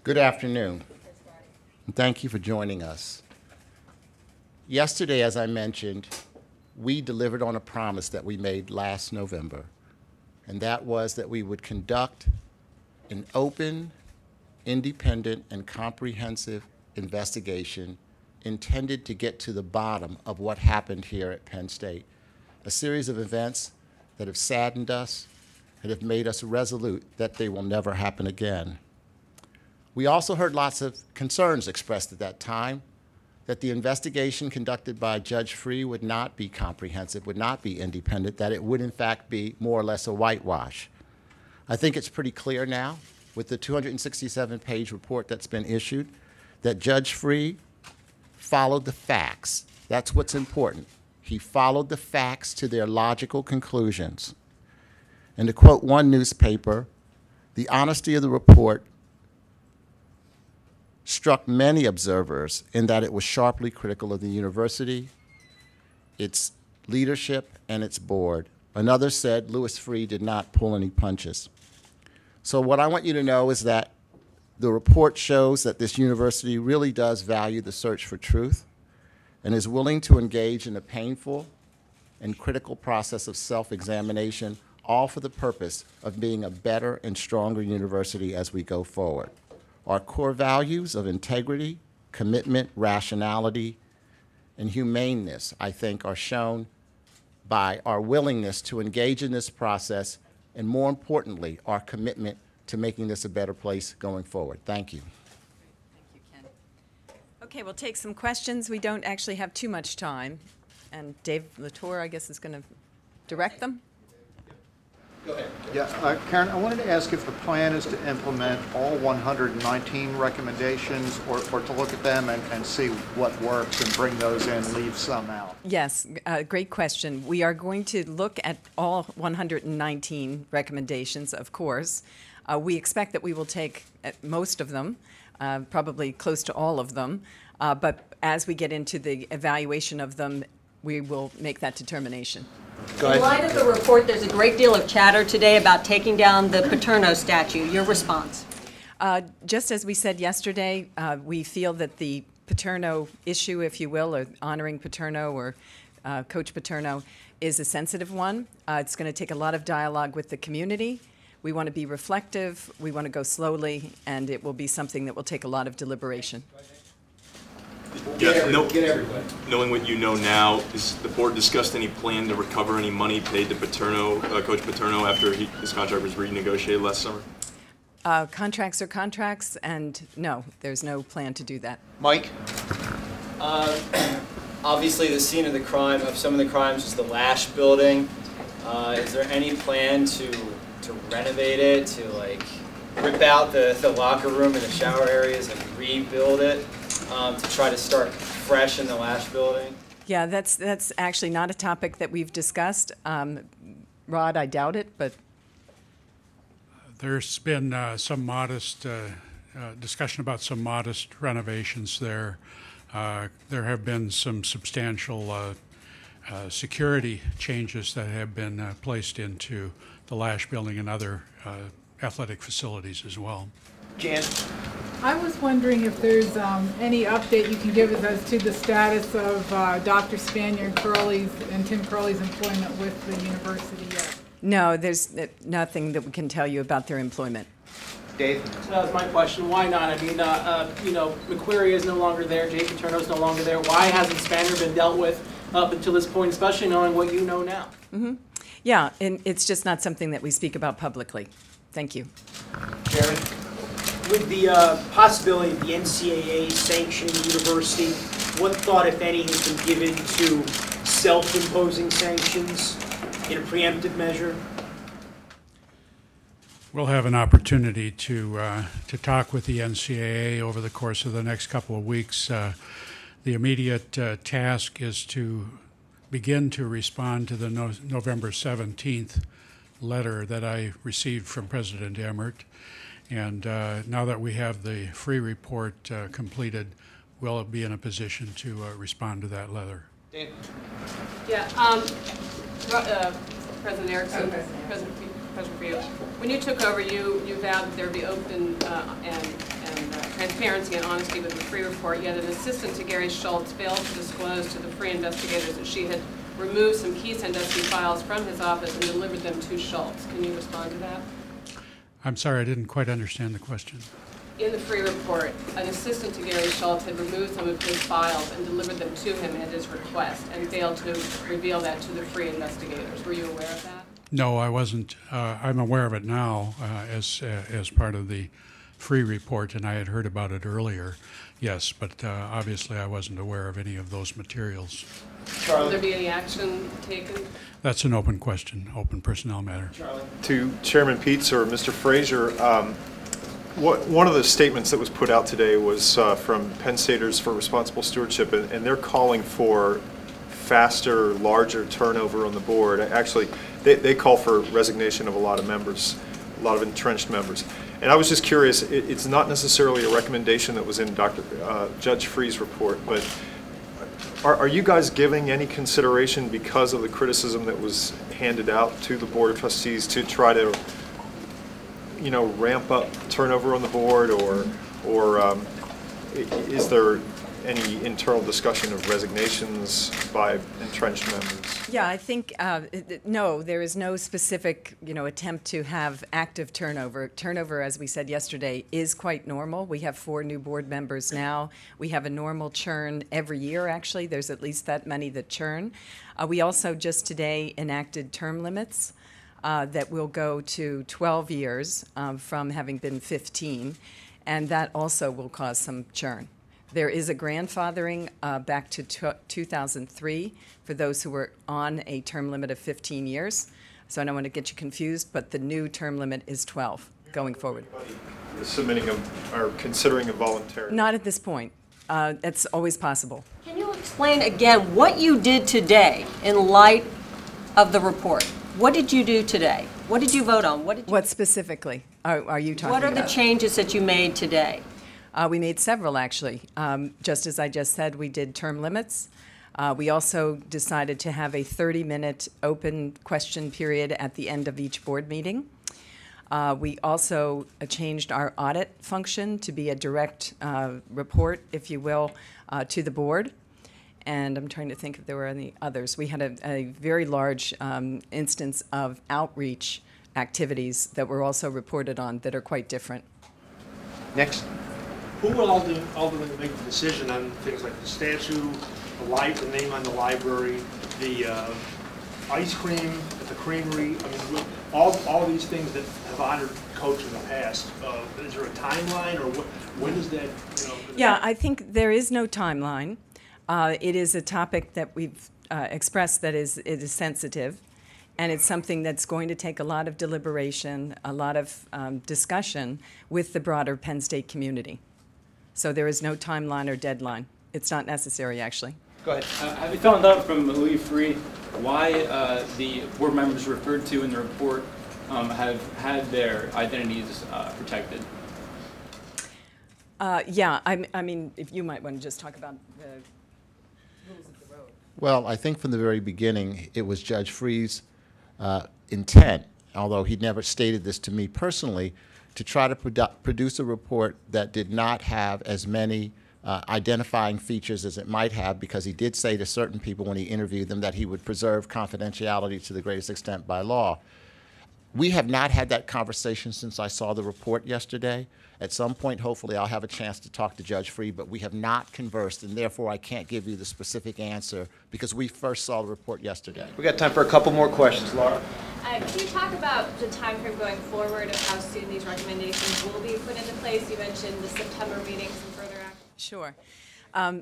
Good afternoon, and thank you for joining us. Yesterday, as I mentioned, we delivered on a promise that we made last November, and that was that we would conduct an open, independent, and comprehensive investigation intended to get to the bottom of what happened here at Penn State, a series of events that have saddened us and have made us resolute that they will never happen again. We also heard lots of concerns expressed at that time that the investigation conducted by Judge Free would not be comprehensive, would not be independent, that it would in fact be more or less a whitewash. I think it's pretty clear now with the 267-page report that's been issued that Judge Free followed the facts. That's what's important. He followed the facts to their logical conclusions. And to quote one newspaper, the honesty of the report struck many observers in that it was sharply critical of the university, its leadership, and its board. Another said Louis Freeh did not pull any punches. So what I want you to know is that the report shows that this university really does value the search for truth and is willing to engage in a painful and critical process of self-examination, all for the purpose of being a better and stronger university as we go forward. Our core values of integrity, commitment, rationality, and humaneness, I think, are shown by our willingness to engage in this process, and more importantly, our commitment to making this a better place going forward. Thank you. Thank you, Ken. Okay, we'll take some questions. We don't actually have too much time, and Dave Latour, I guess, is going to direct them. Go ahead. Yeah, Karen, I wanted to ask if the plan is to implement all 119 recommendations or to look at them and see what works and bring those in, leave some out. Yes, great question. We are going to look at all 119 recommendations, of course. We expect that we will take most of them, probably close to all of them, but as we get into the evaluation of them, we will make that determination. Go ahead. In light of the report, there's a great deal of chatter today about taking down the Paterno statue. Your response? Just as we said yesterday, we feel that the Paterno issue, if you will, or honoring Paterno or Coach Paterno, is a sensitive one. It's going to take a lot of dialogue with the community. We want to be reflective, we want to go slowly, and it will be something that will take a lot of deliberation. Get everybody. Knowing what you know now, has the board discussed any plan to recover any money paid to Paterno, Coach Paterno, after his contract was renegotiated last summer? Contracts are contracts, and no, there's no plan to do that. Mike? Obviously, the scene of the crime, of some of the crimes, was the Lash building. Is there any plan to renovate it, to like rip out the locker room and the shower areas and rebuild it? To try to start fresh in the Lash building? Yeah, that's actually not a topic that we've discussed. Rod, I doubt it, but there's been some modest discussion about some modest renovations there. There have been some substantial security changes that have been placed into the Lash building and other athletic facilities as well. Jan? I was wondering if there's any update you can give us as to the status of Dr. Spanier and Tim Curley's employment with the university yet. no, there's nothing that we can tell you about their employment. Dave? So that was my question. Why not? I mean, McQuarrie is no longer there. Jay Paterno is no longer there. Why hasn't Spanier been dealt with up until this point, especially knowing what you know now? Mm-hmm. Yeah, and it's just not something that we speak about publicly. Thank you. Jeremy? With the possibility of the NCAA sanctioning the university, what thought, if any, has been given to self-imposing sanctions in a preemptive measure? We'll have an opportunity to talk with the NCAA over the course of the next couple of weeks. The immediate task is to begin to respond to the November 17th letter that I received from President Emmert. And now that we have the Free report completed, we'll be in a position to respond to that letter. Dan? Yeah, President Erickson, President Field, when you took over, you vowed that there would be open and transparency and honesty with the free report, yet an assistant to Gary Schultz failed to disclose to the free investigators that she had removed some key Sandusky files from his office and delivered them to Schultz. Can you respond to that? I'm sorry, I didn't quite understand the question. In the free report, an assistant to Gary Schultz had removed some of his files and delivered them to him at his request and failed to reveal that to the free investigators. Were you aware of that? No, I wasn't. I'm aware of it now as part of the free report, and I had heard about it earlier. Yes, but obviously I wasn't aware of any of those materials. Will there be any action taken? That's an open question, open personnel matter. To Chairman Peets or Mr. Frazier, one of the statements that was put out today was from Penn Staters for Responsible Stewardship, and they're calling for faster, larger turnover on the board. Actually, they call for resignation of a lot of members, a lot of entrenched members. And I was just curious, it's not necessarily a recommendation that was in Judge Freeh's report, but are you guys giving any consideration because of the criticism that was handed out to the Board of Trustees to try to, ramp up turnover on the board, or is there any internal discussion of resignations by entrenched members? Yeah, I think, no, there is no specific, attempt to have active turnover. Turnover, as we said yesterday, is quite normal. We have 4 new board members now. We have a normal churn every year, actually. There's at least that many that churn. We also just today enacted term limits that will go to 12 years from having been 15, and that also will cause some churn. There is a grandfathering back to 2003 for those who were on a term limit of 15 years. So I don't want to get you confused, but the new term limit is 12 going forward. Submitting or considering a voluntary? Not at this point. It's always possible. Can you explain again what you did today in light of the report? What did you do today? What did you vote on? What specifically are you talking about? What are the changes that you made today? We made several, actually. Just as I just said, we did term limits. We also decided to have a 30-minute open question period at the end of each board meeting. We also changed our audit function to be a direct report, if you will, to the board. And I'm trying to think if there were any others. We had a very large instance of outreach activities that were also reported on that are quite different. Next. Who will ultimately make the decision on things like the statue, the name on the library, the ice cream at the creamery? I mean, all these things that have honored Coach in the past. Is there a timeline, or when is that? Yeah, I think there is no timeline. It is a topic that we've expressed that it is sensitive, and it's something that's going to take a lot of deliberation, a lot of discussion with the broader Penn State community. So there is no timeline or deadline. It's not necessary, actually. Go ahead. Have you found out from Louis Free why the board members referred to in the report have had their identities protected? Yeah, I mean, if you might want to just talk about the rules of the road. Well, I think from the very beginning, it was Judge Freeh's intent, although he never stated this to me personally, to try to produce a report that did not have as many identifying features as it might have, because he did say to certain people when he interviewed them that he would preserve confidentiality to the greatest extent by law. We have not had that conversation since I saw the report yesterday. At some point, hopefully, I'll have a chance to talk to Judge Freeh, but we have not conversed, and therefore I can't give you the specific answer because we first saw the report yesterday. We got time for a couple more questions, Laura. Can you talk about the time frame going forward of how soon these recommendations will be put into place? You mentioned the September meetings and further action. Sure.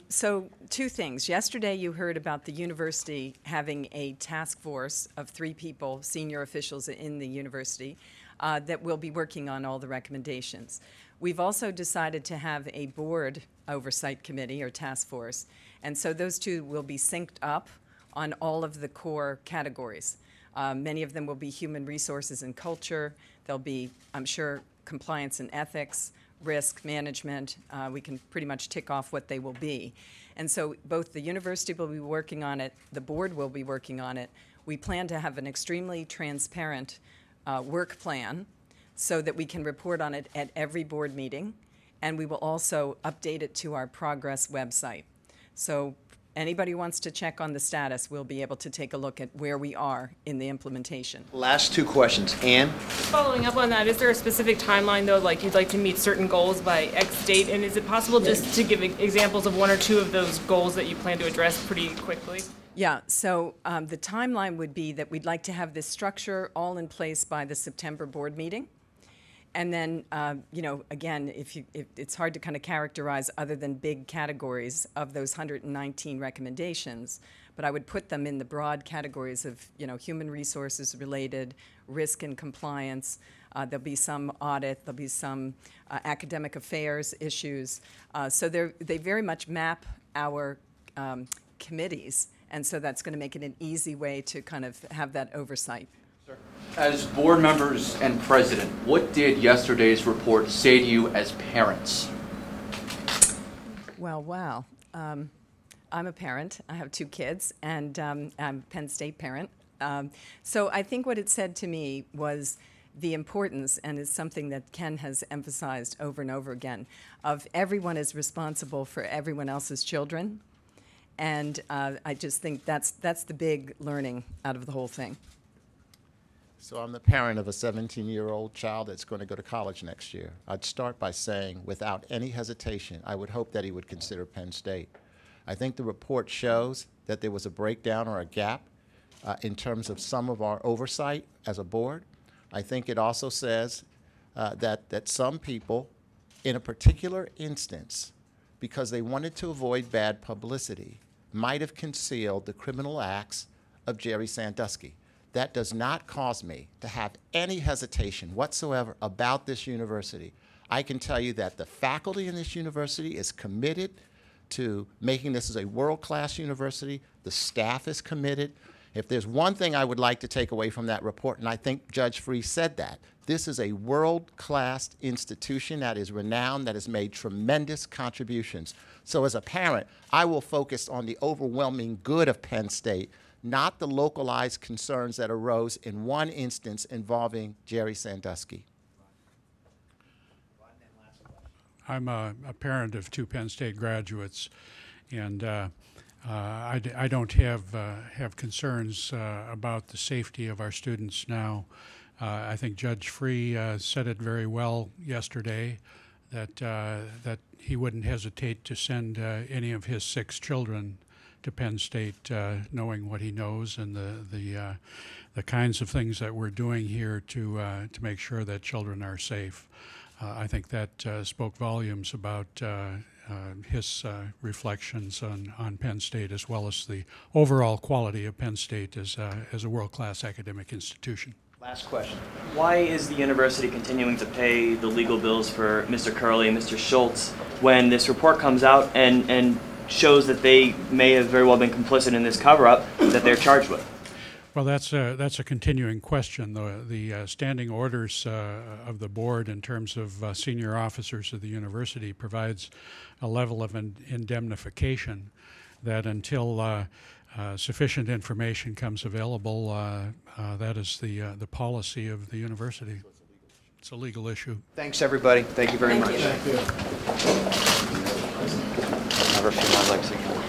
So 2 things. Yesterday you heard about the university having a task force of 3 people, senior officials in the university, that will be working on all the recommendations. We've also decided to have a board oversight committee or task force, and so those 2 will be synced up on all of the core categories. Many of them will be human resources and culture. There'll be, I'm sure, compliance and ethics, risk management. We can pretty much tick off what they will be. And so both the university will be working on it, the board will be working on it. We plan to have an extremely transparent work plan so that we can report on it at every board meeting and we will also update it to our progress website. So anybody who wants to check on the status will be able to take a look at where we are in the implementation. Last two questions. Ann? Following up on that, is there a specific timeline, though, like you'd like to meet certain goals by X date? And is it possible just to give examples of one or two of those goals that you plan to address pretty quickly? Yeah, so the timeline would be that we'd like to have this structure all in place by the September board meeting. And then, you know, again, if it's hard to kind of characterize other than big categories of those 119 recommendations, but I would put them in the broad categories of, you know, human resources related, risk and compliance. There'll be some audit, there'll be some academic affairs issues. So they very much map our committees, and so that's going to make it an easy way to kind of have that oversight. As board members and president, what did yesterday's report say to you as parents? Well, wow. I'm a parent. I have 2 kids, and I'm a Penn State parent. So I think what it said to me was the importance, and it's something that Ken has emphasized over and over again, of everyone is responsible for everyone else's children. And I just think that's the big learning out of the whole thing. So I'm the parent of a 17-year-old child that's going to go to college next year. I'd start by saying, without any hesitation, I would hope that he would consider Penn State. I think the report shows that there was a breakdown or a gap in terms of some of our oversight as a board. I think it also says that some people, in a particular instance, because they wanted to avoid bad publicity, might have concealed the criminal acts of Jerry Sandusky. That does not cause me to have any hesitation whatsoever about this university. I can tell you that the faculty in this university is committed to making this as a world-class university. The staff is committed. If there's one thing I would like to take away from that report, and I think Judge Free said that, this is a world-class institution that is renowned, that has made tremendous contributions. So as a parent, I will focus on the overwhelming good of Penn State, not the localized concerns that arose in one instance involving Jerry Sandusky. I'm a parent of 2 Penn State graduates, and I don't have concerns about the safety of our students now. I think Judge Free said it very well yesterday, that he wouldn't hesitate to send any of his 6 children to Penn State, knowing what he knows and the kinds of things that we're doing here to make sure that children are safe. I think that spoke volumes about his reflections on Penn State, as well as the overall quality of Penn State as a world-class academic institution. Last question. Why is the university continuing to pay the legal bills for Mr. Curley and Mr. Schultz when this report comes out and shows that they may have very well been complicit in this cover-up that they're charged with? Well, that's a continuing question. The standing orders of the board in terms of senior officers of the university provides a level of indemnification that until sufficient information comes available, that is the policy of the university. It's a legal issue. Thanks, everybody. Thank you very much. Thank you. Never feel my legs again.